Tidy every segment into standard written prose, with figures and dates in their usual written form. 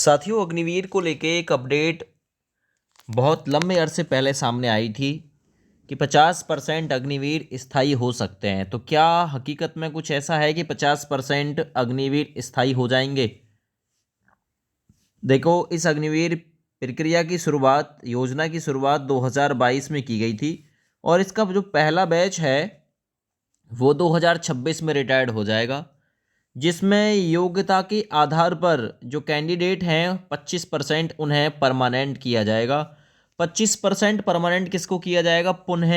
साथियों, अग्निवीर को लेके एक अपडेट बहुत लंबे अरसे पहले सामने आई थी कि 50% अग्निवीर स्थायी हो सकते हैं। तो क्या हकीकत में कुछ ऐसा है कि 50% अग्निवीर स्थायी हो जाएंगे? देखो, इस अग्निवीर प्रक्रिया की शुरुआत, योजना की शुरुआत 2022 में की गई थी और इसका जो पहला बैच है वो 2026 में रिटायर्ड हो जाएगा, जिसमें योग्यता के आधार पर जो कैंडिडेट हैं 25% उन्हें परमानेंट किया जाएगा। 25% परमानेंट किसको किया जाएगा? पुनः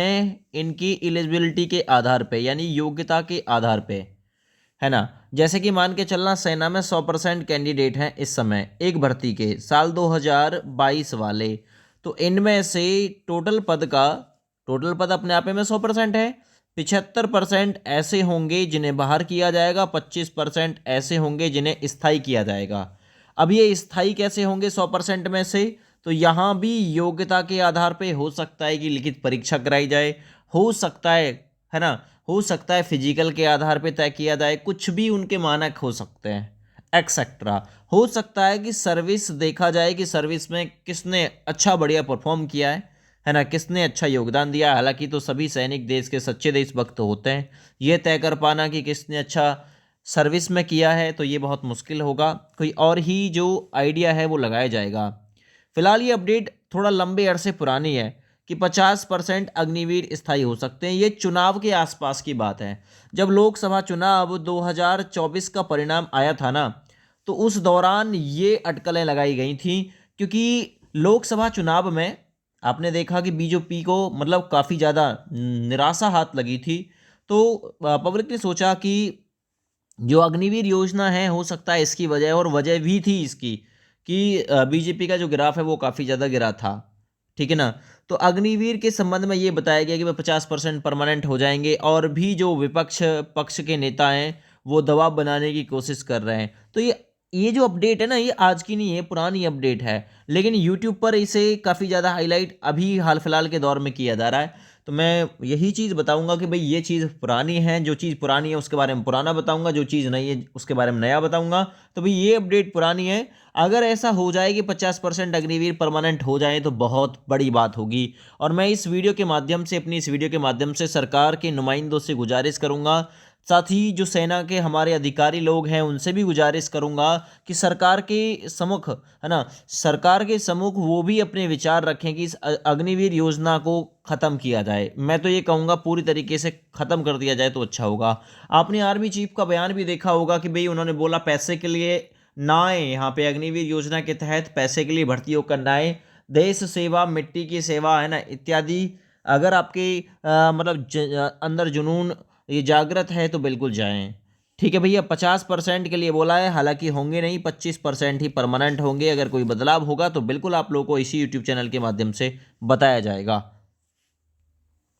इनकी एलिजिबिलिटी के आधार पे, यानी योग्यता के आधार पे, है ना। जैसे कि मान के चलना, सेना में 100% कैंडिडेट हैं इस समय एक भर्ती के साल 2022 वाले। तो इनमें से टोटल पद अपने आप में 100% है। 75% ऐसे होंगे जिन्हें बाहर किया जाएगा, 25% ऐसे होंगे जिन्हें स्थायी किया जाएगा। अब ये स्थायी कैसे होंगे 100% में से? तो यहाँ भी योग्यता के आधार पे हो सकता है कि लिखित परीक्षा कराई जाए, हो सकता है ना, हो सकता है फिजिकल के आधार पे तय किया जाए, कुछ भी उनके मानक हो सकते हैं एक्सेट्रा। हो सकता है कि सर्विस देखा जाए कि सर्विस में किसने अच्छा बढ़िया परफॉर्म किया है ना, किसने अच्छा योगदान दिया। हालांकि तो सभी सैनिक देश के सच्चे देशभक्त होते हैं, ये तय कर पाना कि किसने अच्छा सर्विस में किया है तो ये बहुत मुश्किल होगा। कोई और ही जो आइडिया है वो लगाया जाएगा। फिलहाल ये अपडेट थोड़ा लंबे अरसे पुरानी है कि 50% अग्निवीर स्थायी हो सकते हैं। ये चुनाव के आसपास की बात है। जब लोकसभा चुनाव 2024 का परिणाम आया था ना, तो उस दौरान ये अटकलें लगाई गई थी, क्योंकि लोकसभा चुनाव में आपने देखा कि बीजेपी को मतलब काफ़ी ज़्यादा निराशा हाथ लगी थी। तो पब्लिक ने सोचा कि जो अग्निवीर योजना है, हो सकता है इसकी वजह, और वजह भी थी इसकी कि बीजेपी का जो ग्राफ है वो काफ़ी ज़्यादा गिरा था, ठीक है ना। तो अग्निवीर के संबंध में ये बताया गया कि वह 50% परमानेंट हो जाएंगे, और भी जो विपक्ष पक्ष के नेता हैं वो दबाव बनाने की कोशिश कर रहे हैं। तो ये जो अपडेट है ना, ये आज की नहीं है, पुरानी अपडेट है, लेकिन यूट्यूब पर इसे काफ़ी ज़्यादा हाईलाइट अभी हाल फिलहाल के दौर में किया जा रहा है। तो मैं यही चीज़ बताऊंगा कि भाई ये चीज़ पुरानी है, जो चीज़ पुरानी है उसके बारे में पुराना बताऊंगा, जो चीज़ नई है उसके बारे में नया बताऊंगा। तो भाई ये अपडेट पुरानी है। अगर ऐसा हो जाए कि 50% अग्निवीर परमानेंट हो जाए तो बहुत बड़ी बात होगी। और मैं इस वीडियो के माध्यम से, अपनी इस वीडियो के माध्यम से सरकार के नुमाइंदों से गुजारिश करूंगा, साथ ही जो सेना के हमारे अधिकारी लोग हैं उनसे भी गुजारिश करूंगा कि सरकार के सम्मुख, है ना, सरकार के सम्मुख वो भी अपने विचार रखें कि इस अग्निवीर योजना को ख़त्म किया जाए। मैं तो ये कहूँगा पूरी तरीके से ख़त्म कर दिया जाए तो अच्छा होगा। आपने आर्मी चीफ का बयान भी देखा होगा कि भाई उन्होंने बोला पैसे के लिए ना आए, यहाँ पे अग्निवीर योजना के तहत पैसे के लिए भर्ती होकर ना आए, देश सेवा, मिट्टी की सेवा, है ना, इत्यादि। अगर आपके मतलब अंदर जुनून ये जागृत है तो बिल्कुल जाएं। ठीक है भैया, 50% के लिए बोला है, हालांकि होंगे नहीं, 25% ही परमानेंट होंगे। अगर कोई बदलाव होगा तो बिल्कुल आप लोगों को इसी यूट्यूब चैनल के माध्यम से बताया जाएगा।